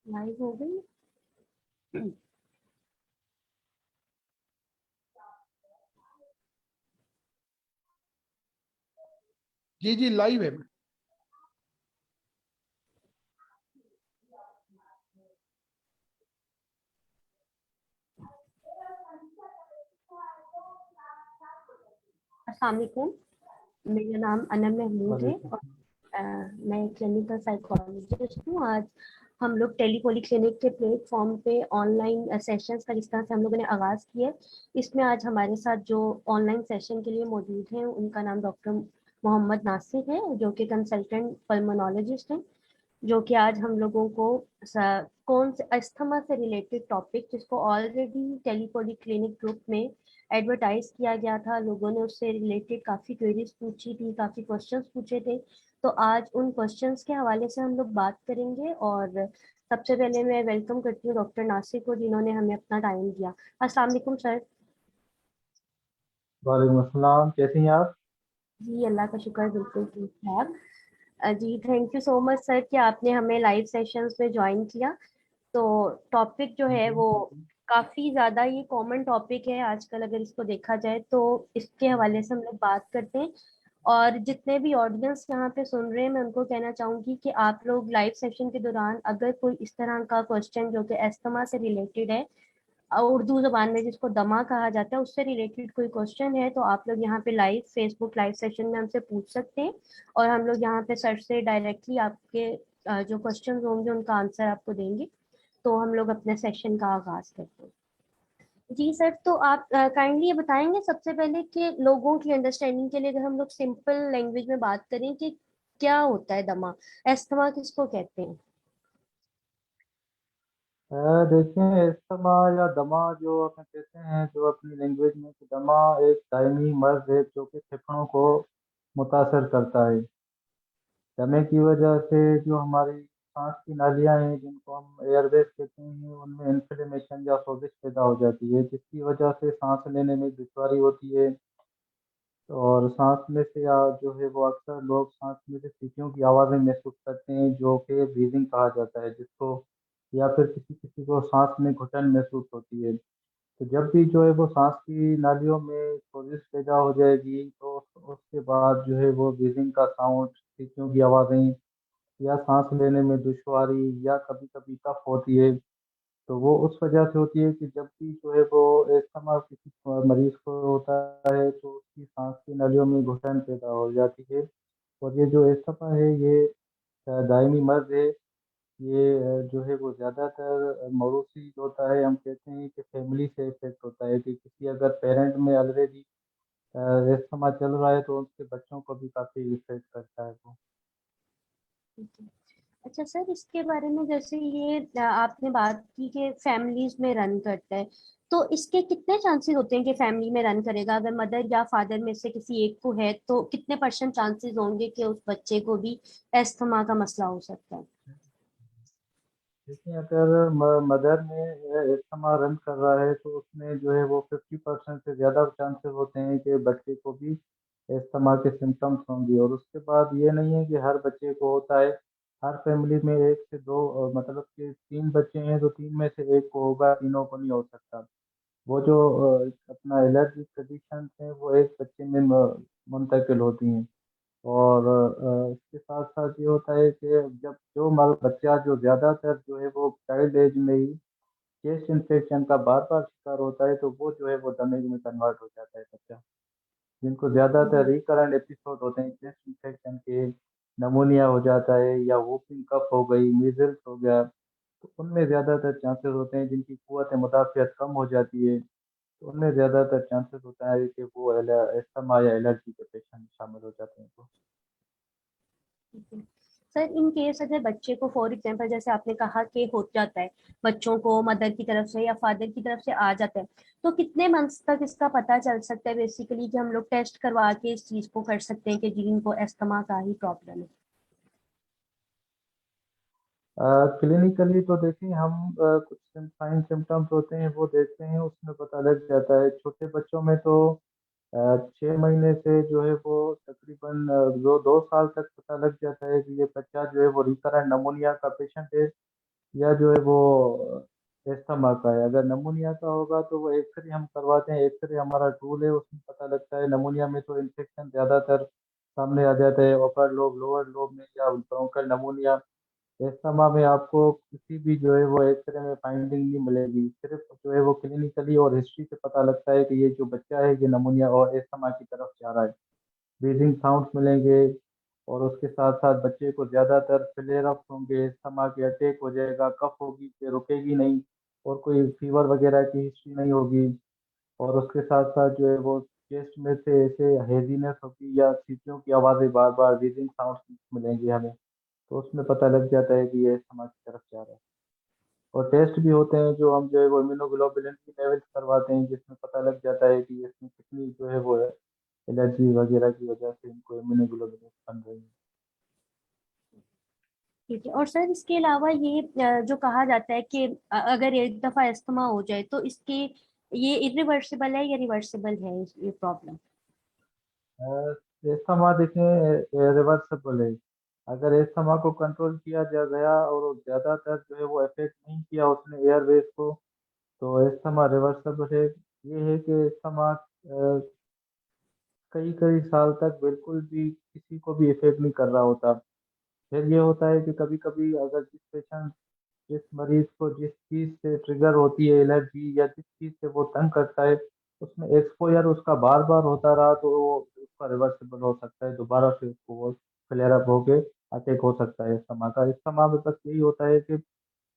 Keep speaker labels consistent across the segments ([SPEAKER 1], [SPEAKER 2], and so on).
[SPEAKER 1] Live हो गई।
[SPEAKER 2] जी जी live है।
[SPEAKER 1] अस्सलाम वालेकुम, मेरा नाम अनम महमूद है
[SPEAKER 3] वालेकुम।
[SPEAKER 1] और मैं क्लिनिकल साइकोलॉजिस्ट हूँ। आज हम लोग टेलीपोली क्लिनिक के प्लेटफॉर्म पे ऑनलाइन सेशंस का जिस तरह से हम लोगों ने आगाज़ किया है, इसमें आज हमारे साथ जो ऑनलाइन सेशन के लिए मौजूद हैं उनका नाम डॉक्टर मोहम्मद नासिर है, जो कि कंसल्टेंट पल्मोनोलॉजिस्ट हैं, जो कि आज हम लोगों को कौन से अस्थमा से रिलेटेड टॉपिक, जिसको ऑलरेडी टेलीपोली क्लिनिक ग्रुप में एडवर्टाइज किया गया था, लोगों ने उससे रिलेटेड काफ़ी क्वेरीज पूछी थी, काफ़ी क्वेश्चंस पूछे थे। तो आज उन क्वेश्चंस के हवाले से हम लोग बात करेंगे। और सबसे पहले मैं वेलकम करती हूँ डॉक्टर नासिर को, जिन्होंने हमें अपना टाइम दिया। अस्सलाम वालेकुम सर।
[SPEAKER 3] वालेकुम अस्सलाम, कैसी हैं आप?
[SPEAKER 1] जी अल्लाह का शुक्र, बिल्कुल ठीक ठाक। जी thank you so much sir कि आपने हमें लाइव सेशंस में ज्वाइन किया। तो टॉपिक जो है
[SPEAKER 3] जी।
[SPEAKER 1] वो काफी ज्यादा ये कॉमन टॉपिक है आजकल, अगर इसको देखा जाए तो इसके हवाले से हम लोग बात करते हैं। और जितने भी ऑडियंस यहाँ पे सुन रहे हैं, मैं उनको कहना चाहूंगी कि आप लोग लाइव सेशन के दौरान अगर कोई इस तरह का क्वेश्चन जो कि एस्थमा से रिलेटेड है, उर्दू जबान में जिसको दमा कहा जाता है, उससे रिलेटेड कोई क्वेश्चन है, तो आप लोग यहाँ पे लाइव फेसबुक लाइव सेशन में हमसे पूछ सकते हैं। और हम लोग यहाँ पे सर से डायरेक्टली आपके जो क्वेश्चन होंगे उनका आंसर आपको देंगे। तो हम लोग अपने सेशन का आगाज करते हैं। जी सर, तो आप काइंडली ये बताएंगे सबसे पहले कि लोगों की अंडरस्टैंडिंग के लिए, अगर हम लोग सिंपल लैंग्वेज में बात करें, कि क्या होता है दमा, एस्थमा किसको कहते हैं?
[SPEAKER 3] देखिए, इस्तेमा या दमा जो अपन कहते हैं, जो अपनी लैंग्वेज में, कि दमा एक दायमी मर्ज है जो कि फेफड़ों को मुतासर करता है। दमे की वजह से जो हमारी सांस की नालियां हैं, जिनको हम एयरवेज कहते हैं, उनमें इन्फ्लेमेशन या सोजिश पैदा हो जाती है, जिसकी वजह से सांस लेने में दुश्वारी होती है। और सांस में से जो है वो अक्सर लोग सांस में से सीटियों की आवाज़ें महसूस करते हैं, जो कि ब्रीदिंग कहा जाता है जिसको, या फिर किसी किसी को सांस में घुटन महसूस होती है। तो जब भी जो है वो सांस की नालियों में सोजिश पैदा हो जाएगी, तो उसके बाद जो है वो ब्रीदिंग का साउंड, सीटियों की आवाज़ें, या सांस लेने में दुश्वारी, या कभी कभी कफ होती है। तो वो उस वजह से होती है कि जब भी जो है वो अस्थमा किसी मरीज को होता है, तो उसकी सांस की नलियों में घुटन पैदा हो जाती है। और ये जो अस्थमा है, ये दायमी मर्ज है। ये जो है वो ज़्यादातर मौरूसी होता है। हम कहते हैं कि फैमिली से इफेक्ट होता है, कि किसी अगर पेरेंट में ऑलरेडी अस्थमा चल रहा है, तो उसके बच्चों को भी काफ़ी इफेक्ट करता है वो।
[SPEAKER 1] अच्छा सर, इसके बारे में जैसे ये आपने बात की कि फैमिलीज में रन करता है, तो इसके कितने चांसेस होते हैं कि फैमिली में रन करेगा? अगर मदर या फादर में से किसी एक को है, तो कितने परसेंट चांसेस होंगे कि उस बच्चे को भी एस्थमा का मसला हो सकता है?
[SPEAKER 3] देखिए, अगर मदर में अस्थमा रन कर रहा है, तो उसमें जो है वो 50% से ज़्यादा चांसेस होते हैं कि बच्चे को भी अस्थमा के सिम्टम्स होंगे। और उसके बाद ये नहीं है कि हर बच्चे को होता है। हर फैमिली में एक से दो, मतलब कि तीन बच्चे हैं तो तीन में से एक को होगा, तीनों को नहीं हो सकता। वो जो अपना एलर्जी कंडीशन है, वो एक बच्चे में मुंतकिल होती हैं। और इसके साथ साथ ये होता है कि जब जो बच्चा जो ज़्यादातर जो है वो चाइल्ड एज में ही चेस्ट इन्फेक्शन का बार बार शिकार होता है, तो वो जो है वो दमे में कन्वर्ट हो जाता है बच्चा। जिनको ज़्यादातर
[SPEAKER 1] हम्म।
[SPEAKER 3] रिकरेंट एपिसोड होते हैं चेस्ट इन्फेक्शन के, नमोनिया हो जाता है, या वूफिंग कफ हो गई, मीजल्स हो गया, तो उनमें ज़्यादातर चांसेस होते हैं, जिनकी कुव्वत मुदाफ़ियत कम हो जाती है, तो उनमें ज़्यादातर चांसेस होता है कि वो अस्थमा या एलर्जी के पेशेंट शामिल हो जाते हैं। तो
[SPEAKER 1] सर, इन केस अगर बच्चे को फॉर एग्जांपल जैसे आपने कहा कि हो जाता है, बच्चों को मदर की तरफ से या फादर की तरफ से आ जाता है, तो कितने मंथ्स तक इसका पता चल सकता है बेसिकली, कि हम लोग टेस्ट करवा के इस चीज को कर सकते हैं कि जी इनको एस्थमा का ही प्रॉब्लम है?
[SPEAKER 3] क्लिनिकली तो देखिए, हम कुछ साइन सिम्टम्स होते हैं वो देखते हैं, उसमें पता लग जाता है। छोटे बच्चों में तो 6 महीने से जो है वो तकरीबन 2 साल तक पता लग जाता है कि ये बच्चा जो है वो रिकरेंट नमोनिया का पेशेंट है। या जो है वो एस्थमा का है। अगर नमूनिया का होगा तो वो एक्सरे हम करवाते हैं। एक्सरे हमारा टूल है, उसमें पता लगता है। नमूनिया में तो इन्फेक्शन ज़्यादातर सामने आ जाता है, अपर लोब लोअर लोब में, या ब्रोंकल नमूनिया। एस्थमा में आपको किसी भी जो है वो एक्सरे में फाइंडिंग नहीं मिलेगी। सिर्फ जो है वो क्लिनिकली और हिस्ट्री से पता लगता है कि ये जो बच्चा है ये नमूनिया और एस्थमा की तरफ जा रहा है। ब्रीदिंग साउंड्स मिलेंगे, और उसके साथ साथ बच्चे को ज़्यादातर फ्लेयर अप होंगे, अस्थमा के अटैक हो जाएगा, कफ होगी कि रुकेगी नहीं, और कोई फीवर वगैरह की हिस्ट्री नहीं होगी। और उसके साथ साथ जो है वो चेस्ट में से ऐसे हेजीनेस होगी, या सीटियों की आवाज़ें बार बार ब्रीदिंग साउंड्स मिलेंगी हमें। तो उसमें पता लग जाता है कि ये अस्थमा की तरफ जा रहा है। और टेस्ट भी होते हैं जो हम जो है वो इम्यूनोग्लोबुलिन की लेवल्स करवाते हैं, जिसमें पता लग जाता है कि इसमें कितनी जो है वो है एलर्जी वगैरह की वजह से इनको इम्यूनोग्लोबुलिन बन रही है।
[SPEAKER 1] ठीक है। और सर इसके अलावा ये जो कहा जाता है कि अगर एक दफा अस्थमा हो जाए तो इसके ये इरिवर्सिबल है या रिवर्सिबल है ये प्रॉब्लम?
[SPEAKER 3] एस्थमा देखें रिवर्सिबल है। अगर एस्थमा को कंट्रोल किया जा गया और वो ज़्यादातर जो है वो इफेक्ट नहीं किया उसने एयरवेज को, तो एस्थमा रिवर्सिबल है। ये है कि एस्थमा कई कई साल तक बिल्कुल भी किसी को भी इफेक्ट नहीं कर रहा होता। फिर ये होता है कि कभी कभी अगर जिस मरीज को जिस चीज से ट्रिगर होती है एलर्जी, या जिस चीज से वो तंग करता है, उसमें एक्सपोजर उसका बार बार होता रहा, तो वो उसका रिवर्सिबल हो सकता है। दोबारा से उसको वो फ्लेयर अप होके अटैक हो सकता है इस्तेमा का। इस्तेमा में बस यही होता है कि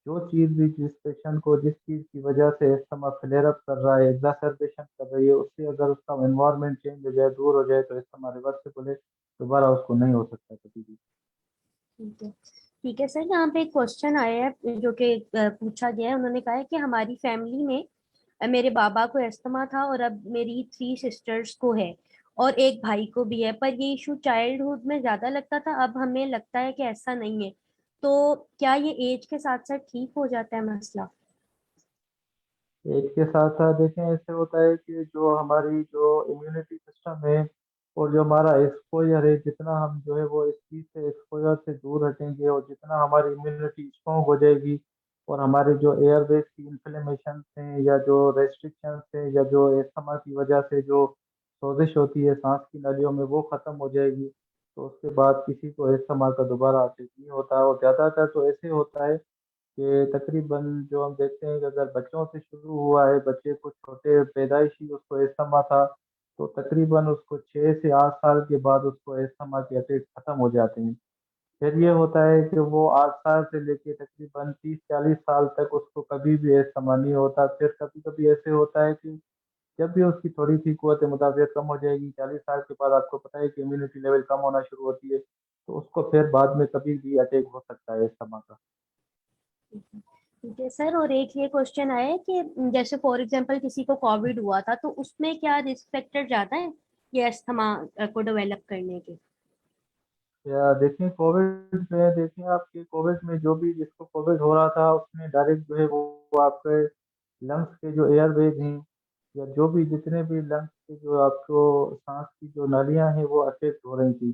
[SPEAKER 3] जो चीज भी जिस पेशेंट को जिस चीज की वजह से इस्तेमा फ्लेयर अप कर रहा है, एग्जासर्बेशन कर रही है, उससे अगर उसका एनवायरनमेंट चेंज हो जाए, दूर हो जाए, तो इस्तेमा रिवर्सिबल है। दोबारा उसको नहीं हो सकता कभी भी।
[SPEAKER 1] ठीक है। ठीक है सर, यहाँ पे एक क्वेश्चन आया है जो कि पूछा गया है। उन्होंने कहा है कि हमारी फैमिली में मेरे बाबा को अस्थमा था और अब मेरी 3 सिस्टर्स को है और एक भाई को भी है, पर ये इशू चाइल्डहुड में ज्यादा लगता था, अब हमें लगता है कि ऐसा नहीं है। तो क्या ये एज के साथ साथ ठीक हो जाता है मसला?
[SPEAKER 3] एज के साथ साथ देखें, ऐसे होता है कि जो हमारी जो इम्यूनिटी सिस्टम है और जो हमारा एक्सपोजर है, जितना हम जो है वो इस चीज़ से एक्सपोजर से दूर हटेंगे, और जितना हमारी इम्यूनिटी स्ट्रॉन्ग हो जाएगी, और हमारे जो एयरवेज की इन्फ्लेमेशन है, या जो रेस्ट्रिक्शन है, या जो एस्थमा की वजह से जो सोजिश होती है सांस की नलियों में, वो ख़त्म हो जाएगी, तो उसके बाद किसी को एस्थमा का दोबारा अटैक नहीं होता। और ज़्यादातर तो ऐसे होता है कि तकरीबन जो हम देखते हैं कि अगर बच्चों से शुरू हुआ है, बच्चे को छोटे पैदाइशी उसको एस्थमा था, तो तकरीबन उसको 6 से 8 साल के बाद उसको एस्थमा के अटैक खत्म हो जाते हैं। फिर ये होता है कि वो 8 साल से लेके तकरीबन 30-40 साल तक उसको कभी भी एस्थमा नहीं होता। फिर कभी कभी ऐसे होता है कि जब भी उसकी थोड़ी सी कुव्वत मुदाफ़ियत कम हो जाएगी, 40 साल के बाद आपको पता है कि इम्यूनिटी लेवल कम होना शुरू होती है, तो उसको फिर बाद में कभी भी अटैक हो सकता है एस्थमा का।
[SPEAKER 1] ठीक है सर, और एक ये क्वेश्चन आया है कि जैसे फॉर एग्जांपल किसी को कोविड हुआ था तो उसमें क्या रिस्क फैक्टर ज्यादा है ये अस्थमा को डेवलप करने के?
[SPEAKER 3] या देखें, कोविड में देखें आपके कोविड में जो भी जिसको कोविड हो रहा था, उसमें डायरेक्ट जो है वो आपके लंग्स के जो एयरवेज हैं, या जो भी जितने भी लंग्स के जो आपको सांस की जो नालियां हैं, वो अफेक्ट हो रही थी।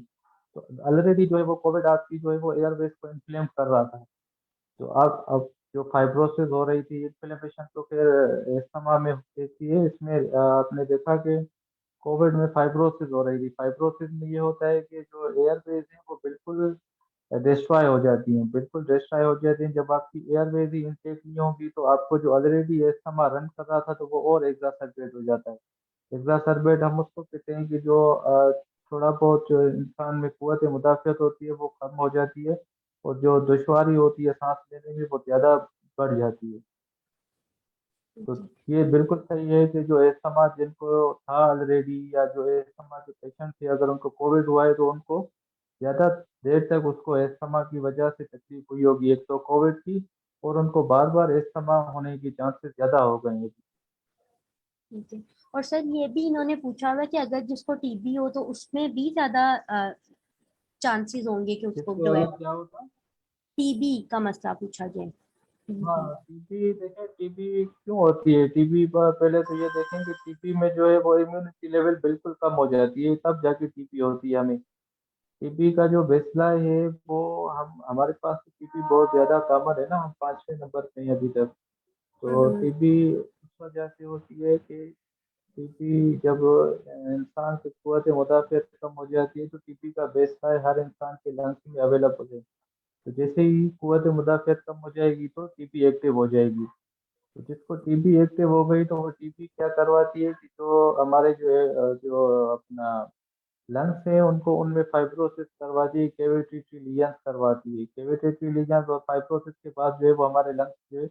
[SPEAKER 3] तो ऑलरेडी जो है वो कोविड आपकी जो है वो एयरवेज को इन्फ्लेम कर रहा था। तो अब जो फाइब्रोसिस हो रही थी, इन्फ्लेमेशन तो फिर इस्तेमा में होती है। इसमें आपने देखा कि कोविड में फाइब्रोसिस हो रही थी। फाइब्रोसिस में ये होता है कि जो एयरवेज है वो बिल्कुल डिस्ट्रॉय हो जाती हैं, बिल्कुल डिस्ट्रॉय हो जाती हैं। जब आपकी एयरवेज ही इनटेक नहीं होगी, तो आपको जो ऑलरेडी अस्थमा रन कर रहा था, तो वो और एग्जासर्बेट हो जाता है। एग्जासर्बेट हम उसको कहते हैं कि जो थोड़ा बहुत जो इंसान में कुव्वत मुदाफ़ियत होती है वो कम हो जाती है, और जो दुश्वारी होती है सांस लेने में वो ज़्यादा बढ़ जाती है। तो
[SPEAKER 1] जी।
[SPEAKER 3] ये बिल्कुल सही है कि जो अस्थमा जिनको था ऑलरेडी, या जो अस्थमा के पेशेंट थे, अगर उनको कोविड हुआ है, तो उनको ज़्यादा देर तक उसको अस्थमा की वजह से तकलीफ हुई होगी। एक तो कोविड थी, और उनको बार बार अस्थमा होने के चांसेस ज़्यादा हो गए हैं।
[SPEAKER 1] ठीक है। और सर ये भी इन्होंने पूछा हुआ है कि अगर जिसको टीबी हो तो उसमें भी ज्यादा चांसेस होंगे कि उसको
[SPEAKER 3] जिसको अगर
[SPEAKER 1] डेवलप।
[SPEAKER 3] क्या होता।
[SPEAKER 1] टीबी का मसला पूछा गया है। टीबी।
[SPEAKER 3] हाँ, टीबी देखें, टीबी क्यों होती है। टीबी पर पहले तो ये देखें कि टीबी में जो है वो इम्यूनिटी लेवल बिल्कुल कम हो जाती है, तब जाके टीबी होती है हमें। टीबी का जो बेसलाइन है वो हम हमारे पास टीबी बहुत ज्यादा कॉमन है ना, हम 5वें नंबर पे हैं अभी तक। तो
[SPEAKER 1] हम्म।
[SPEAKER 3] टीबी उस वजह से होती है कि टीबी जब इंसान की कुव्वत मुदाफ़ियत कम हो जाती है तो टीबी का बेसलाइन हर इंसान के लंग्स में अवेलेबल है। तो जैसे ही कुव्वत मुदाफ़ियत कम हो जाएगी तो टीबी एक्टिव हो जाएगी। तो जिसको टीबी एक्टिव हो गई तो वो टीबी क्या करवाती है कि जो हमारे जो है जो अपना लंग्स है उनको उनमें फाइब्रोसिस करवाती है, कैविटी लीजन्स करवाती है। कैविटी लीजन्स और फाइब्रोसिस के बाद जो है वो हमारे लंग्स जो है,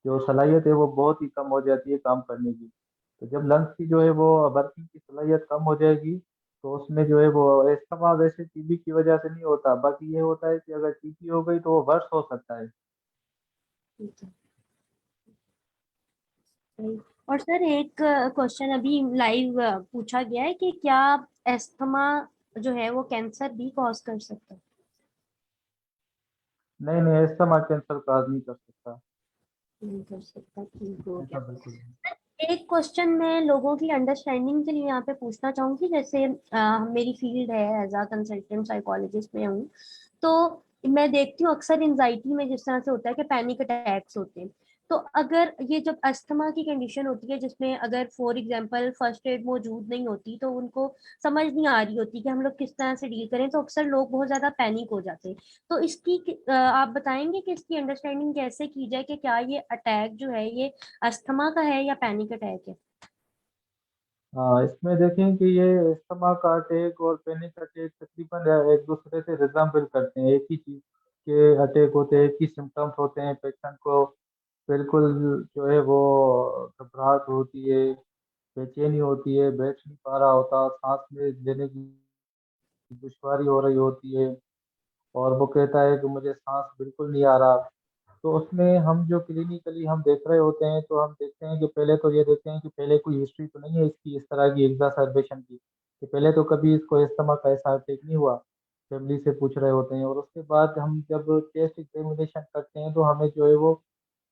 [SPEAKER 3] जो सलाहियत है वो बहुत ही कम हो जाती है काम करने की। तो जब लंग्स की जो है वो वर्किंग की सलाहियत कम हो जाएगी तो उसमें जो है वो अस्थमा वैसे टीबी की वजह से नहीं होता, बाकी ये होता है कि अगर टीबी हो गई तो वो वर्ष हो सकता है।
[SPEAKER 1] ठीक है। सही। और सर एक क्वेश्चन अभी लाइव पूछा गया है कि क्या एस्थमा जो है वो कैंसर भी कॉज कर सकता है?
[SPEAKER 3] नहीं नहीं, अस्थमा कैंसर काज नहीं कर सकता।
[SPEAKER 1] नहीं कर सकता, ठीक हो
[SPEAKER 3] ऐसा
[SPEAKER 1] गया।
[SPEAKER 3] बिल्कुल नहीं।
[SPEAKER 1] एक क्वेश्चन मैं लोगों की अंडरस्टैंडिंग के लिए यहाँ पे पूछना चाहूंगी, जैसे मेरी फील्ड है एज अ कंसल्टेंट साइकोलॉजिस्ट में हूँ। तो मैं देखती हूँ अक्सर एंजाइटी में जिस तरह से होता है कि पैनिक अटैक्स होते हैं। तो अगर ये जब अस्थमा की कंडीशन होती है जिसमें अगर फॉर एग्जांपल फर्स्ट एड मौजूद नहीं होती तो उनको समझ नहीं आ रही होती कि हम लोग किस तरह से डील करें, तो अक्सर लोग बहुत ज्यादा पैनिक हो जाते हैं। तो इसकी आप बताएंगे कि इसकी अंडरस्टैंडिंग कैसे की जाए कि क्या ये अटैक जो है ये अस्थमा का है या पैनिक अटैक है?
[SPEAKER 3] हाँ, इसमें देखें कि ये अस्थमा का अटैक और पैनिक अटैक तकरीबन एक दूसरे से रिजेम्बल करते हैं, एक ही चीज के अटैक होते हैं, एक ही सिम्टम्स होते हैं। पेशेंट को बिल्कुल जो है वो घबराहट होती है, बेचैनी होती है, बैठ नहीं पा रहा होता, सांस में लेने की दुश्वारी हो रही होती है, और वो कहता है कि मुझे सांस बिल्कुल नहीं आ रहा। तो उसमें हम जो क्लिनिकली हम देख रहे होते हैं तो हम देखते हैं कि पहले तो ये देखते हैं कि पहले कोई हिस्ट्री तो नहीं है इसकी इस तरह की एग्जासर्बेशन की, कि पहले तो कभी इसको इस्तेमाल का ऐसा अटैक नहीं हुआ। फैमिली से पूछ रहे होते हैं और उसके बाद हम जब टेस्ट एग्जामिनेशन करते हैं तो हमें जो है वो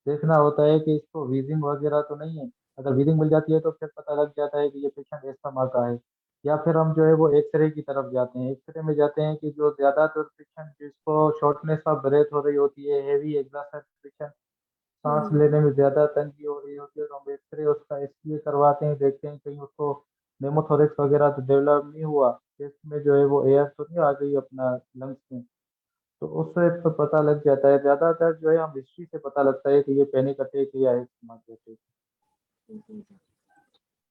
[SPEAKER 3] देखना होता है कि इसको वीजिंग वगैरह तो नहीं है। अगर वीजिंग मिल जाती है तो फिर पता लग जाता है कि ये पेशेंट एस्थमा का है। या फिर हम जो है वो एक्सरे की तरफ जाते हैं, एक्सरे में जाते हैं कि जो ज़्यादातर पेशेंट जिसको शॉर्टनेस ऑफ ब्रेथ हो रही होती है, हैवी एग्जासर्बेशन, सांस
[SPEAKER 1] हम्म।
[SPEAKER 3] लेने में ज़्यादा तंगी हो रही होती है, तो हम एक्सरे उसका इसलिए करवाते हैं, देखते हैं कहीं उसको नेमोथोरेक्स वगैरह तो डेवलप नहीं हुआ, चेस्ट में जो है वो एयर तो नहीं आ गई अपना लंग्स में। तो उससे तो पता लग जाता है। ज़्यादातर जो है हम हिस्ट्री से पता लगता है कि ये पैनिक अटैक है या एस्थमा अटैक।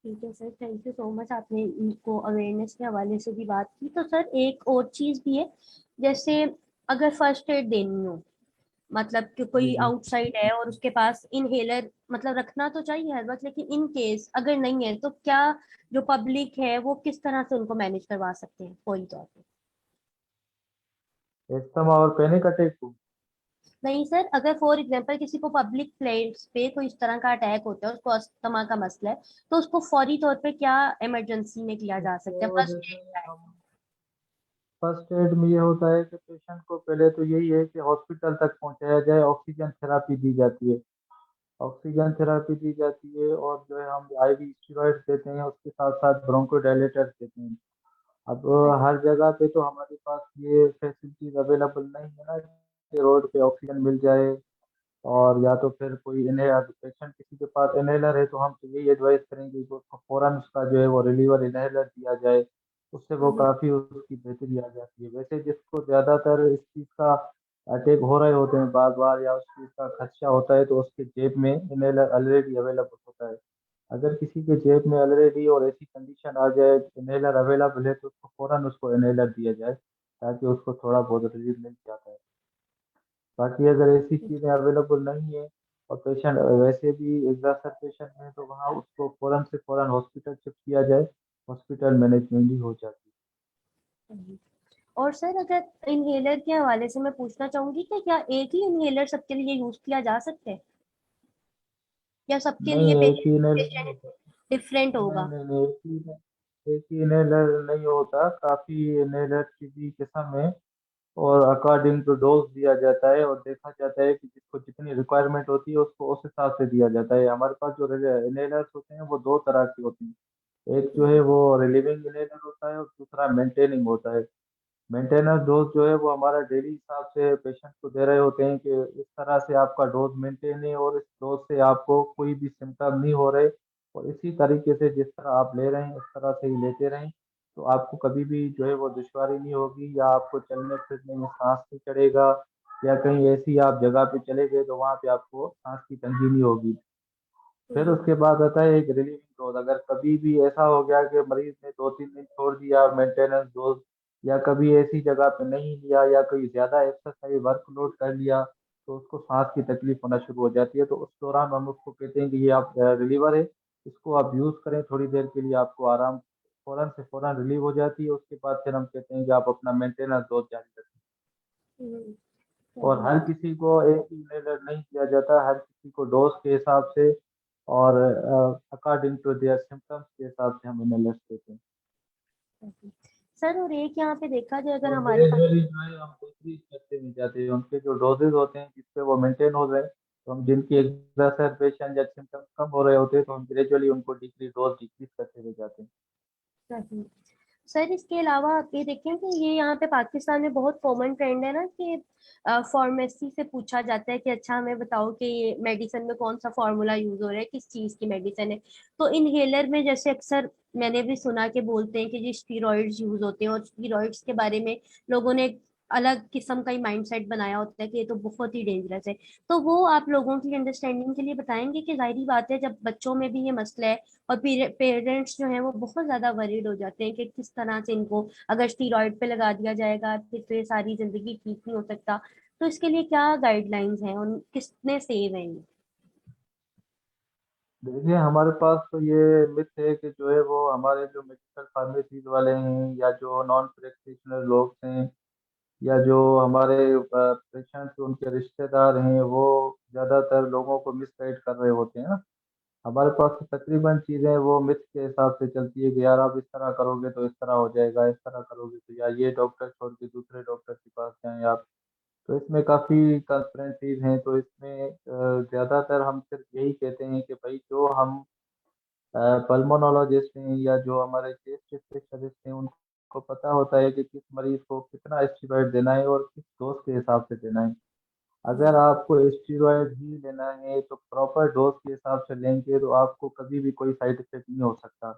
[SPEAKER 1] ठीक है sir, thank you so much, आपने इनको अवेयरनेस के हवाले से भी बात की। तो सर एक और चीज भी है, जैसे अगर फर्स्ट एड देनी हो, मतलब कि
[SPEAKER 3] जी
[SPEAKER 1] कोई
[SPEAKER 3] जी।
[SPEAKER 1] आउटसाइड है और उसके पास इनहेलर मतलब रखना तो चाहिए हर वक्त, लेकिन इन केस अगर नहीं है तो क्या जो पब्लिक है वो किस तरह से उनको मैनेज करवा सकते हैं फौरी तौर पे?
[SPEAKER 3] एस्थमा और पैनिक अटैक को
[SPEAKER 1] नहीं सर, अगर फॉर एग्जांपल किसी को पब्लिक प्लेस पे कोई इस तरह का अटैक होता है, उसको अस्थमा का मसला है, तो उसको फौरी तौर पे क्या इमरजेंसी में किया जा सकता है,
[SPEAKER 3] उसको
[SPEAKER 1] फर्स्ट
[SPEAKER 3] जैसे
[SPEAKER 1] एड?
[SPEAKER 3] हम फर्स्ट एड में ये होता है कि पेशेंट को पहले तो यही है कि हॉस्पिटल तक पहुंचाया जाए, ऑक्सीजन थेरापी दी जाती है। ऑक्सीजन थेरापी दी जाती है और जो है हम आईवी स्टेरॉइड्स देते हैं, उसके साथ साथ ब्रोंकोडायलेटर्स देते हैं। अब हर जगह पे तो हमारे पास ये फैसिलिटीज अवेलेबल नहीं है ना कि रोड पे ऑक्सीजन मिल जाए। और या तो फिर कोई इनहेलर पेशेंट किसी के पास इनहेलर है तो हम तो यही एडवाइस करेंगे कि उसको फौरन उसका जो है वो रिलीवर इनहेलर दिया जाए, उससे वो
[SPEAKER 1] हम्म।
[SPEAKER 3] काफ़ी उसकी बेहतरी आ जाती है। वैसे जिसको ज़्यादातर इस चीज़ का अटैक हो रहे होते हैं बार बार या उस चीज़ का खदशा होता है तो उसके जेब में इनहेलर ऑलरेडी अवेलेबल होता है। अगर किसी के जेब में ऑलरेडी और ऐसी कंडीशन आ जाए इनहेलर अवेलेबल है तो उसको फौरन उसको इनहेलर दिया जाए ताकि उसको थोड़ा बहुत रिलीफ मिल जाता है। बाकी अगर ऐसी चीज़ें अवेलेबल नहीं है और पेशेंट वैसे भी एग्जासर्बेशन में है तो वहाँ उसको फ़ौरन से फ़ौरन हॉस्पिटल शिफ्ट किया जाए, हॉस्पिटल मैनेजमेंट ही हो जाती है।
[SPEAKER 1] और सर अगर इनहेलर के हवाले से मैं पूछना चाहूंगी कि क्या एक ही इनहेलर सबके लिए यूज किया जा सकता है या सबके
[SPEAKER 3] नहीं,
[SPEAKER 1] लिए
[SPEAKER 3] एक ही इनहेलर नहीं
[SPEAKER 1] पेशेंट
[SPEAKER 3] होता।
[SPEAKER 1] डिफरेंट
[SPEAKER 3] नहीं
[SPEAKER 1] होगा?
[SPEAKER 3] नहीं नहीं, एक ही इनहेलर नहीं होता, काफ़ी इनहेलर की भी किस्म है और अकॉर्डिंग टू डोज दिया जाता है और देखा जाता है कि जिसको जितनी रिक्वायरमेंट होती है उसको उस हिसाब से दिया जाता है। हमारे पास जो इनहेलर्स होते हैं वो दो तरह के होते हैं, एक जो है वो रिलीविंग इनहेलर होता है और दूसरा मेंटेनिंग होता है। मेंटेनेंस डोज जो है वो हमारा डेली हिसाब से पेशेंट को दे रहे होते हैं कि इस तरह से आपका डोज मेंटेन है और इस डोज से आपको कोई भी सिम्टम नहीं हो रहे, और इसी तरीके से जिस तरह आप ले रहे हैं उस तरह से ही लेते रहें, तो आपको कभी भी जो है वो दुश्वारी नहीं होगी, या आपको चलने फिरने में सांस नहीं चढ़ेगा, या कहीं ऐसी आप जगह पे चले गए तो वहाँ पे आपको सांस की तंगी नहीं होगी। फिर
[SPEAKER 1] हम्म,
[SPEAKER 3] उसके बाद आता है एक रिलीविंग डोज। अगर कभी भी ऐसा हो गया कि मरीज ने 2-3 दिन छोड़ दिया मेंटेनेंस डोज, या कभी ऐसी जगह पे नहीं लिया, या कोई ज्यादा एक्सरसाइज वर्कलोड कर लिया, तो उसको सांस की तकलीफ होना शुरू हो जाती है। तो उस दौरान हम उसको कहते हैं कि ये आप रिलीवर है, इसको आप यूज करें थोड़ी देर के लिए, आपको आराम फौरन से फौरन रिलीव हो जाती है। उसके बाद फिर हम कहते हैं कि आप अपना मेंटेनेंस डोज जारी रखें।
[SPEAKER 1] हम्म,
[SPEAKER 3] और
[SPEAKER 1] सही।
[SPEAKER 3] हर किसी को एक ही इनहेलर नहीं दिया जाता, हर किसी को डोज के हिसाब से और अकॉर्डिंग टू देयर सिम्टम्स के हिसाब से हम इनहेलर्स देते हैं।
[SPEAKER 1] सही। सर और एक यहाँ पे देखा जाए, अगर
[SPEAKER 3] और
[SPEAKER 1] हमारे पास
[SPEAKER 3] ग्रेजुअली जो है हम दूसरी स्टेप पे नहीं जाते हैं, उनके जो डोजेज होते हैं जिसपे वो मेंटेन हो रहे हैं, तो हम जिनकी एग्जैसरबेशन या सिम्टम्स कम हो रहे होते हैं तो हम ग्रेजुअली उनको डिक्रीज करते हुए जाते हैं।
[SPEAKER 1] सही। सर इसके अलावा आप ये देखें कि ये यहाँ पे पाकिस्तान में बहुत कॉमन ट्रेंड है ना कि फार्मेसी से पूछा जाता है कि अच्छा हमें बताओ कि ये मेडिसिन में कौन सा फार्मूला यूज हो रहा है, किस चीज की मेडिसिन है। तो इनहेलर में जैसे अक्सर मैंने भी सुना कि बोलते हैं कि जी स्टीरॉइड्स यूज होते हैं, और स्टीरॉइड्स के बारे में लोगों ने एक अलग किस्म का ही माइंडसेट बनाया होता है कि ये तो बहुत ही डेंजरस है। तो वो आप लोगों की अंडरस्टैंडिंग के लिए बताएंगे कि जाहिर बात है जब बच्चों में भी ये मसला है, और पेरेंट्स जो हैं वो बहुत ज्यादा वरीड हो जाते हैं कि किस तरह से इनको अगर स्टीरॉइड पे लगा दिया जाएगा फिर तो ये सारी जिंदगी ठीक नहीं हो सकता। तो इसके लिए क्या गाइडलाइंस हैं और किसने सेव हैं ये?
[SPEAKER 3] देखिए हमारे पास तो ये मिथ है कि जो है वो हमारे जो मेडिकल फार्मेसीज वाले हैं, या जो नॉन प्रैक्टिशनर लोग हैं, या जो हमारे पेशेंट्स उनके रिश्तेदार हैं, वो ज़्यादातर लोगों को मिसगाइड कर रहे होते हैं ना। हमारे पास तो तकरीबन चीज़ें वो मिथ के हिसाब से चलती है कि यार आप इस तरह करोगे तो इस तरह हो जाएगा, इस तरह करोगे तो या ये डॉक्टर छोड़ के दूसरे डॉक्टर के पास जाएं आप। तो इसमें काफ़ी कंस्प्रेंसीज हैं, तो इसमें ज़्यादातर हम सिर्फ यही कहते हैं कि भाई जो हम पल्मोनोलॉजिस्ट हैं या जो हमारे चेस्ट स्पेशलिस्ट हैं, उनको पता होता है कि किस मरीज को कितना स्टीरॉयड देना है और किस डोज के हिसाब से देना है। अगर
[SPEAKER 1] हम्म,
[SPEAKER 3] आपको स्टीरॉयड ही लेना है तो प्रॉपर डोज के हिसाब से लेंगे तो आपको कभी भी कोई साइड इफेक्ट नहीं हो सकता,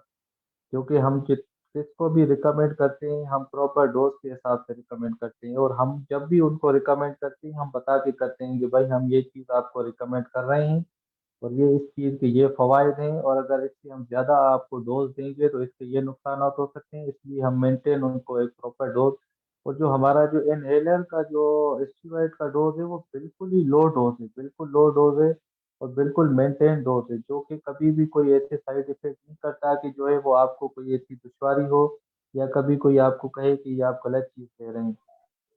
[SPEAKER 3] क्योंकि हम जिसको भी रिकमेंड करते हैं हम प्रॉपर डोज के हिसाब से रिकमेंड करते हैं, और हम जब भी उनको रिकमेंड करते हैं हम बता के करते हैं कि भाई हम ये चीज़ आपको रिकमेंड कर रहे हैं, और ये इस चीज़ के ये फ़वाइद हैं, और अगर इससे हम ज़्यादा आपको डोज देंगे तो इससे ये नुकसानात हो सकते हैं, इसलिए हम मेंटेन उनको एक प्रॉपर डोज। और जो हमारा जो इनहेलर का जो स्टीरॉयड का डोज है वो बिल्कुल ही लो डोज है, बिल्कुल लो डोज है, और बिल्कुल मेंटेन डोज है, जो कि कभी भी कोई ऐसे साइड इफेक्ट नहीं करता कि जो है वो आपको कोई ऐसी दुश्वारी हो, या कभी कोई आपको कहे कि ये आप गलत चीज़ ले रहे हैं।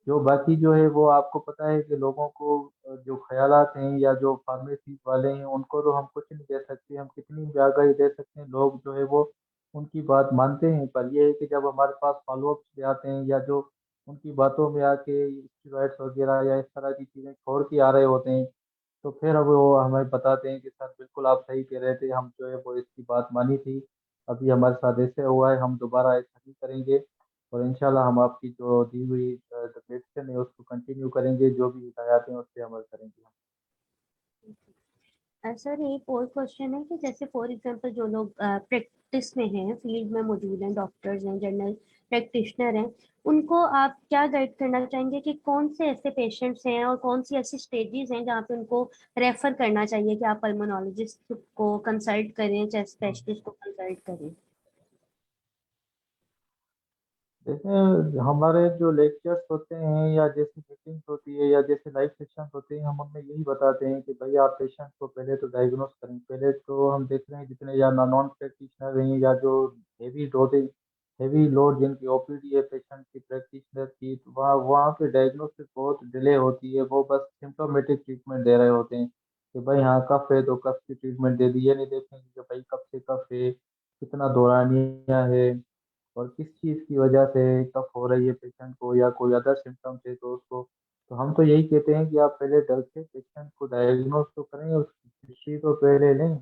[SPEAKER 3] जो बाकी जो है वो आपको पता है कि लोगों को जो ख्यालात हैं या जो फार्मेसी वाले हैं उनको तो हम कुछ नहीं कह सकते, हम कितनी भी आगाही दे सकते हैं, लोग जो है वो उनकी बात मानते हैं। पर ये है कि जब हमारे पास फॉलोअप्स भी आते हैं, या जो उनकी बातों में आके स्टेरॉइड्स वगैरह या इस तरह की चीज़ें छोड़ के आ रहे होते हैं, तो फिर अब वो हमें बताते हैं कि सर बिल्कुल आप सही कह रहे थे, हम जो है वो इसकी बात मानी थी, अभी हमारे साथ ऐसे हुआ है, हम दोबारा ऐसा नहीं करेंगे, और इंशाल्लाह हम आपकी जो दी हुई जो मेडिसिन है उसको कंटिन्यू करेंगे, जो भी हिदायत हैं उस पे अमल करेंगे हम।
[SPEAKER 1] सर एक और क्वेश्चन है कि जैसे फॉर एग्जांपल जो लोग प्रैक्टिस में हैं, फील्ड में मौजूद हैं, डॉक्टर्स हैं, जनरल प्रैक्टिशनर हैं, उनको आप क्या गाइड करना चाहेंगे कि कौन से ऐसे पेशेंट्स हैं और कौन सी ऐसी स्टेजेस हैं जहाँ पे उनको रेफर करना चाहिए कि आप पल्मोनोलॉजिस्ट को कंसल्ट करें, चेस्ट स्पेशलिस्ट को कंसल्ट करें?
[SPEAKER 3] देखिए हमारे जो लेक्चर्स होते हैं, या जैसी मीटिंग्स होती है, या जैसे लाइव सेशंस होते हैं, हम उनमें यही बताते हैं कि भाई आप पेशेंट को पहले तो डायग्नोस करें। पहले तो हम देख रहे हैं जितने या नॉन प्रैक्टिशनर हैं, या जो हेवी डोजेज हेवी लोड जिनकी ओपीडी है पेशेंट की प्रैक्टिशनर की, तो वहाँ वहाँ पे डायग्नोसिस बहुत डिले होती है, वो बस सिम्टोमेटिक ट्रीटमेंट दे रहे होते हैं कि भाई हाँ कफ है तो कफ की ट्रीटमेंट दे दी, ये नहीं देखेंगे कि भाई कब से कफ है, कितना दौरानिया है, और किस चीज़ की वजह से कफ हो रही है पेशेंट को, या कोई अदर सिम्टम्स है तो उसको। तो हम तो यही कहते हैं कि आप पहले डर के पेशेंट को डायग्नोस तो करें, उसकी हिस्ट्री तो पहले लें,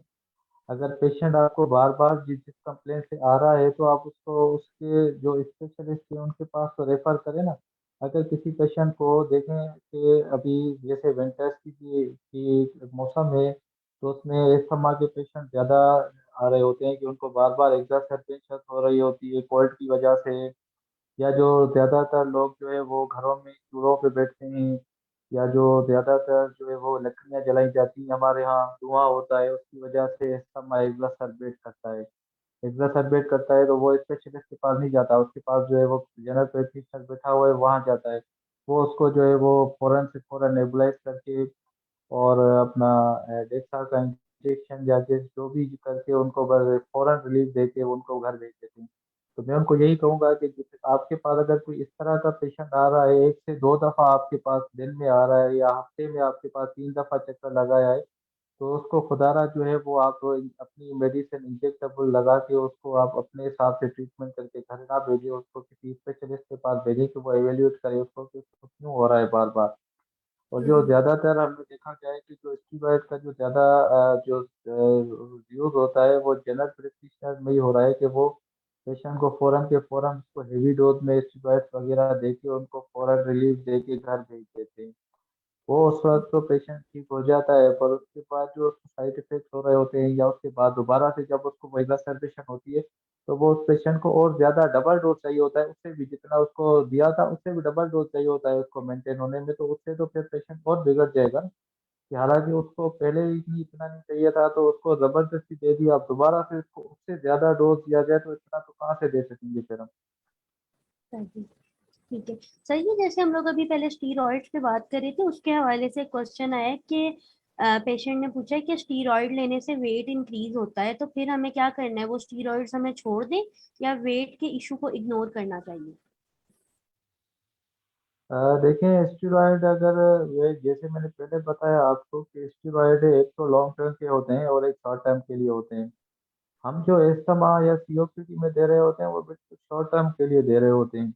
[SPEAKER 3] अगर पेशेंट आपको बार बार जिस जिस कंप्लेन से आ रहा है तो आप उसको उसके जो स्पेशलिस्ट है उनके पास तो रेफर करें ना। अगर किसी पेशेंट को देखें कि अभी जैसे विंटर्स की मौसम है तो उसमें अस्थमा के पेशेंट ज़्यादा आ रहे होते हैं कि उनको बार बार एग्जर्सेशन हो रही होती है कोल्ड की वजह से, या जो ज़्यादातर लोग जो है वो घरों में चूल्हों पे बैठते हैं, या जो ज़्यादातर जो है वो लकड़ियाँ जलाई जाती हैं हमारे यहाँ धुआं होता है उसकी वजह से अस्थमा एग्जर्सेबेट करता है। एग्जर्सेबेट करता है तो वो स्पेशलिस्ट के पास नहीं जाता, उसके पास जो है वो जनरल प्रैक्टिशनर बैठा हुआ है वहाँ जाता है। वो उसको जो है वो फ़ौरन से फ़ौरन नेबुलाइज करके और अपना डेक्सा का इंजेक्शन या जो भी करके उनको बस फौरन रिलीफ देके उनको घर भेज देते हैं। तो मैं उनको यही कहूँगा कि आपके पास अगर कोई इस तरह का पेशेंट आ रहा है, 1 से 2 दफ़ा आपके पास दिन में आ रहा है या हफ्ते में आपके पास 3 दफ़ा चक्कर लगाया है, तो उसको खुदारा जो है वो आप अपनी मेडिसिन इंजेक्टेबल लगा के उसको आप अपने हिसाब से ट्रीटमेंट करके घर ना भेजें, उसको किसी स्पेशलिस्ट के पास भेजें कि वो इवैल्यूएट करे उसको कि उसको क्यों हो रहा है बार-बार। और जो
[SPEAKER 1] हम्म।
[SPEAKER 3] ज़्यादातर हमने देखा गया है कि जो स्टीरॉइड का जो ज़्यादा जो यूज़ होता है वो जनरल प्रैक्टिशनर में ही हो रहा है कि वो पेशेंट को फ़ौरन के फ़ौरन उसको हेवी डोज़ में स्टीरॉइड्स वगैरह दे के उनको फ़ौरन रिलीफ़ दे के घर भेज देते हैं। वो उस वक़्त तो पेशेंट ठीक हो जाता है, पर उसके बाद जो उसको साइड इफ़ेक्ट्स हो रहे होते हैं या उसके बाद दोबारा से जब उसको वही एक्ज़र्बेशन होती है, तो वो उस पेशेंट को और ज़्यादा डबल डोज़ चाहिए होता है, उससे भी जितना उसको दिया था उससे भी डबल डोज़ चाहिए होता है उसको मेंटेन होने में, तो उससे तो फिर पेशेंट और बिगड़ जाएगा ना, कि हालाँकि उसको पहले ही इतना नहीं चाहिए था तो उसको ज़बरदस्ती दे दिया, अब दोबारा से उसको उससे ज़्यादा डोज़ दिया जाए तो इतना तो कहाँ से दे सकेंगे फिर हम।
[SPEAKER 1] सही। ठीक है। सही है, जैसे हम लोग अभी पहले स्टीरॉइड्स पे बात कर रहे थे, उसके हवाले से क्वेश्चन आया कि पेशेंट ने पूछा है कि स्टीरॉइड लेने से वेट इंक्रीज होता है, तो फिर हमें क्या करना है, वो स्टीरॉइड्स हमें छोड़ दें या वेट के इशू को इग्नोर करना चाहिए?
[SPEAKER 3] देखें स्टेरॉइड अगर वे जैसे मैंने पहले बताया आपको कि स्टेरॉइड एक तो लॉन्ग टर्म के होते हैं और एक शॉर्ट टर्म के लिए होते हैं। हम जो एस्थमा या सीओपीडी में दे रहे होते हैं वो बिल्कुल शॉर्ट टर्म के लिए दे रहे होते हैं।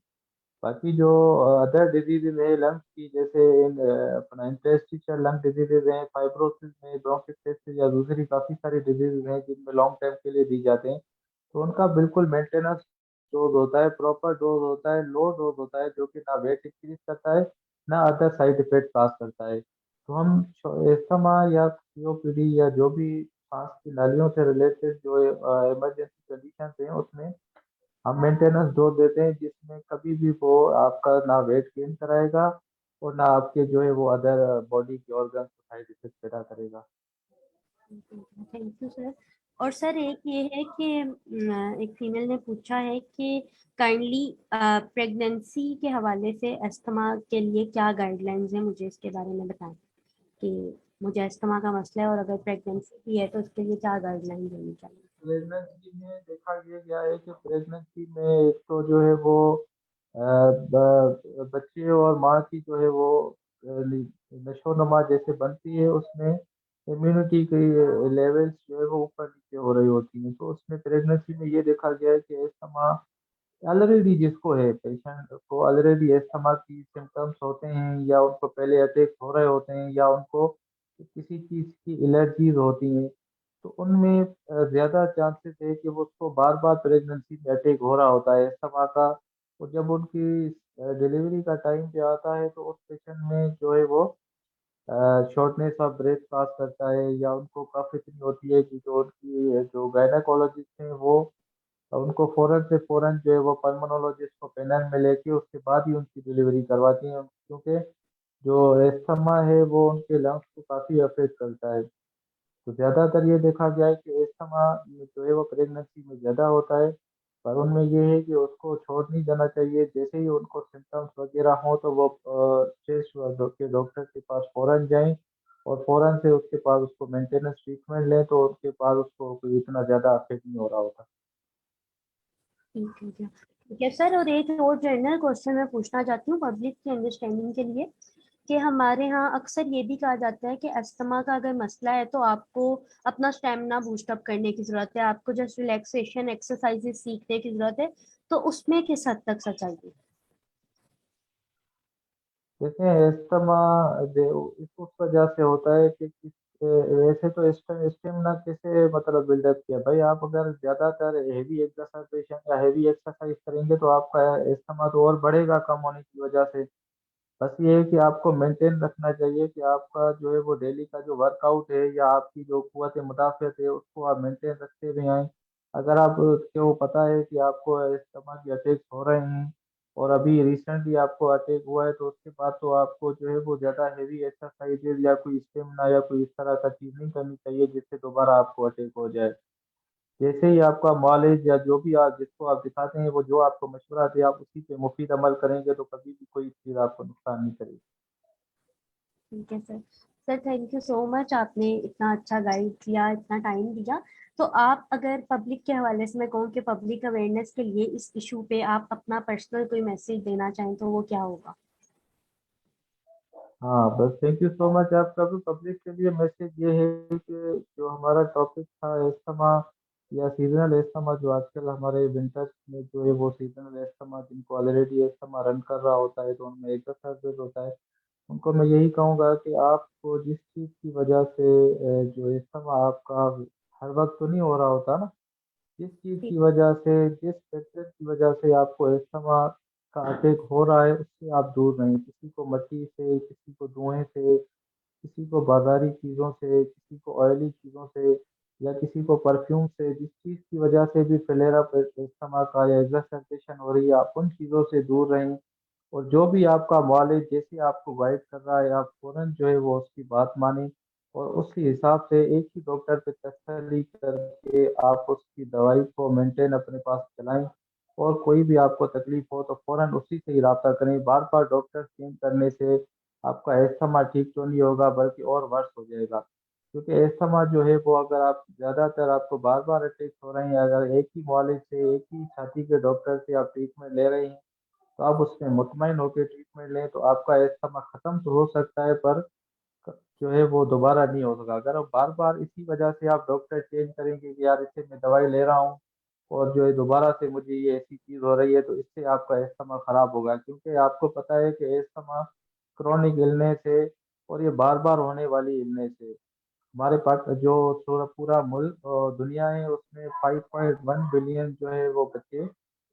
[SPEAKER 3] बाकी जो अदर डिजीजेज है लंग्स की, जैसे अपना इंटरस्टिशियल लंग डिजीजेज हैं, फाइब्रोसिस में ब्रोंकिटिस या दूसरी काफ़ी सारी डिजीजेज हैं जिनमें लॉन्ग टर्म के लिए दी जाते हैं, तो उनका बिल्कुल मेंटेनेंस डोज होता है, प्रॉपर डोज होता है, लो डोज होता है जो कि ना वेट इंक्रीज करता है ना अदर साइड इफेक्ट काज करता है। तो हम एस्थमा या सीओपीडी या जो भी सांस की नालियों से रिलेटेड जो इमरजेंसी कंडीशन है उसमें हम मेंटेनेंस डोज देते हैं जिसमें कभी भी वो आपका ना वेट गेन कराएगा और ना आपके जो है वो अदर बॉडी के ऑर्गन को साइड इफेक्ट पैदा करेगा।
[SPEAKER 1] Thank you sir. और सर एक ये है कि एक फीमेल ने पूछा है कि काइंडली प्रेगनेंसी के हवाले से अस्थमा के लिए क्या गाइडलाइंस है, मुझे इसके बारे में बताएं कि मुझे अस्थमा का मसला है और अगर प्रेगनेंसी भी है तो उसके लिए क्या गाइडलाइंस होनी चाहिए?
[SPEAKER 3] प्रेगनेंसी में देखा ये गया है कि प्रेगनेंसी में एक तो जो है वो बच्चे और माँ की जो है वो नशोनुमा जैसे बनती है उसमें इम्यूनिटी की लेवल्स जो है वो ऊपर नीचे हो रही होती हैं, तो उसमें प्रेगनेंसी में ये देखा गया है कि अस्थमा ऑलरेडी जिसको है पेशेंट को ऑलरेडी अस्थमा की सिम्टम्स होते हैं या उनको पहले अटैक हो रहे होते हैं या उनको किसी चीज़ की एलर्जीज होती हैं, तो उनमें ज़्यादा चांसेस है कि वो उसको बार बार प्रेगनेंसी में अटैक हो रहा होता है अस्थमा का। और जब उनकी डिलीवरी का टाइम पे आता है तो उस पेशेंट में जो है वो शॉर्टनेस ऑफ ब्रेथ पास करता है या उनको कफ इतनी होती है कि जो उनकी जो गायनाकोलॉजिस्ट हैं वो उनको फ़ौरन से फ़ौरन जो है वो पल्मोनोलॉजिस्ट को पैनल में लेके उसके बाद ही उनकी डिलीवरी करवाती हैं, क्योंकि जो एस्थमा है वो उनके लंग्स को काफ़ी अफेक्ट करता है। तो ज़्यादातर ये देखा गया है कि एस्थमा जो है वो प्रेगनेंसी में ज़्यादा होता है, पर उनमें ये है कि उसको छोड़ नहीं देना चाहिए। जैसे ही उनको सिम्पटम्स वगैरह हों तो वो चेस्ट के डॉक्टर के पास फ़ौरन जाएँ और फ़ौरन से उसके बाद उसको मेंटेनेंस ट्रीटमेंट लें तो उसके बाद उसको कोई इतना ज़्यादा अफेक्ट नहीं हो रहा होता।
[SPEAKER 1] ठीक है क्या? ठीक है सर, और एक और जनरल क्वेश्चन मैं पूछना चाहती हूँ पब्लिक की अंडरस्टैंडिंग के लिए, कि हमारे यहाँ अक्सर ये भी कहा जाता है कि अस्थमा का अगर मसला है तो आपको अपना स्टेमिना बूस्ट अप करने की जरूरत है, आपको जस्ट रिलैक्सेशन एक्सरसाइजेस सीखने की जरूरत है, तो उसमें किस हद तक सच्चाई है?
[SPEAKER 3] देखें अस्थमा इस उस वजह से होता है कि वैसे तो स्टेमिना कैसे मतलब बिल्डअप किया भाई, आप अगर ज्यादातर हेवी एक्सरसाइज या हेवी एक्सरसाइज करेंगे तो आपका इस्तेमा तो और बढ़ेगा कम होने की वजह से। बस ये है कि आपको मेंटेन रखना चाहिए कि आपका जो है वो डेली का जो वर्कआउट है या आपकी जो कुव्वत मुदाफ़अत है उसको आप मेंटेन रखते हुए आए। अगर आप को पता है कि आपको इस्तेमा की अटैक्स हो रहे हैं और अभी रिसेंटली आपको अटैक हुआ है, तो उसके बाद तो आपको जो है वो ज़्यादा हेवी एक्सरसाइजेज या कोई स्टेमिना या कोई इस तरह का चीज़ नहीं करनी चाहिए जिससे दोबारा आपको अटैक हो जाए। जैसे ही आपका मालिज या जो भी आप जिसको आप दिखाते हैं वो जो आपको मशवरा दे आप उसी पे मुफीद अमल करेंगे तो कभी भी कोई चीज़ आपको नुकसान नहीं करेगी।
[SPEAKER 1] ठीक है sir. Sir thank you so much, आपने इतना अच्छा गाइड किया, इतना टाइम दिया। तो आप अगर पब्लिक के हवाले से मैं कहूँ कि पब्लिक अवेयरनेस के लिए इस इशू पे आप अपना पर्सनल कोई मैसेज देना चाहें तो वो क्या होगा?
[SPEAKER 3] हाँ बस थैंक यू सो मच आपका भी। पब्लिक के लिए मैसेज ये है कि जो हमारा टॉपिक था अस्थमा या सीजनल अस्थमा, जो आजकल हमारे विंटर्स में जो है वो सीजनल अस्थमा जिनको ऑलरेडी अस्थमा रन कर रहा होता है तो उनमें एक्सरसाइज होता है, उनको मैं यही कहूँगा कि आपको जिस चीज़ की वजह से जो अस्थमा आपका हर वक्त तो नहीं हो रहा होता ना, जिस चीज़
[SPEAKER 1] ठीक।
[SPEAKER 3] की वजह से जिस फैक्टर की वजह से आपको अस्थमा का अटैक हो रहा है उससे आप दूर रहें। किसी को मट्टी से, किसी को धुएं से, किसी को बाज़ारी चीज़ों से, किसी को ऑयली चीज़ों से या किसी को परफ्यूम से, जिस चीज़ की वजह से भी फ्लेयर अप अस्थमा का या एक्सरसाइजेशन हो रही है आप उन चीज़ों से दूर रहें। और जो भी आपका मालिक जैसे आपको गाइड कर रहा है आप फ़ौरन जो है वो उसकी बात मानें और उसी हिसाब से एक ही डॉक्टर पे तसल्ली करके आप उसकी दवाई को मेंटेन अपने पास चलाएं। और कोई भी आपको तकलीफ हो तो फ़ौरन उसी से ही रब्ता करें। बार-बार डॉक्टर चेंज करने से आपका अस्थमा ठीक तो नहीं होगा बल्कि और वर्स हो जाएगा। क्योंकि अस्थमा जो है वो अगर आप ज़्यादातर आपको बार-बार अटैक हो रहे हैं, अगर एक ही मालिज से, एक ही छाती के डॉक्टर से आप ट्रीटमेंट ले रहे हैं तो आप उसमें मुतमईन होकर ट्रीटमेंट लें तो आपका अस्थमा खत्म तो हो सकता है पर जो है वो दोबारा नहीं हो सका। अगर आप बार-बार इसी वजह से आप डॉक्टर चेंज करेंगे कि यार इससे मैं दवाई ले रहा हूँ और जो है दोबारा से मुझे ये ऐसी चीज़ हो रही है तो इससे आपका अस्थमा खराब होगा। क्योंकि आपको पता है कि अस्थमा क्रोनिक इलनेस है और ये बार-बार होने वाली इलनेस है। हमारे पास जो पूरा पूरा मुल्क और दुनिया है उसमें 5.1 बिलियन जो है वो बच्चे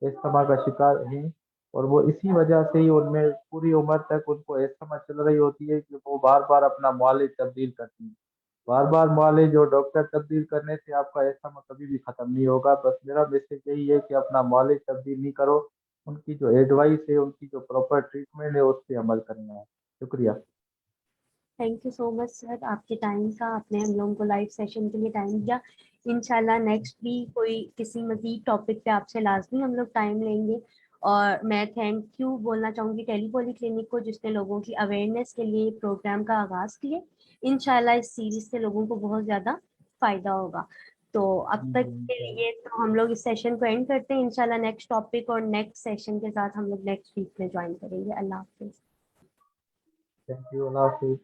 [SPEAKER 3] अस्थमा का शिकार हैं और वो इसी वजह से ही उनमें पूरी उम्र तक उनको अस्थमा चल रही होती है कि वो बार-बार अपना मुआलिज तब्दील करती हैं। बार-बार मुआलिज और डॉक्टर तब्दील करने से आपका अस्थमा कभी भी खत्म नहीं होगा। बस मेरा मैसेज यही है कि अपना मुआलिज तब्दील नहीं करो, उनकी जो एडवाइस है, उनकी जो प्रॉपर ट्रीटमेंट है उस पे अमल करना है। शुक्रिया।
[SPEAKER 1] Thank you so much sir, आपके टाइम का, आपने हम लोगों को लाइव सेशन के लिए टाइम दिया। इंशाल्लाह नेक्स्ट भी कोई किसी मजीद टॉपिक पे आपसे लाजमी हम लोग टाइम लेंगे। और मैं थैंक यू बोलना चाहूँगी टेलीपॉली क्लिनिक को जिसने लोगों की अवेयरनेस के लिए प्रोग्राम का आगाज़ किए। इंशाल्लाह इस सीरीज से लोगों को बहुत ज़्यादा फ़ायदा होगा। तो अब तक के लिए तो हम लोग इस सेशन को एंड करते हैं। इंशाल्लाह नेक्स्ट टॉपिक और नेक्स्ट सेशन के साथ हम लोग नेक्स्ट वीक में ज्वाइन करेंगे। अल्लाह हाफिज़।
[SPEAKER 3] Thank you. अल्लाह हाफिज़।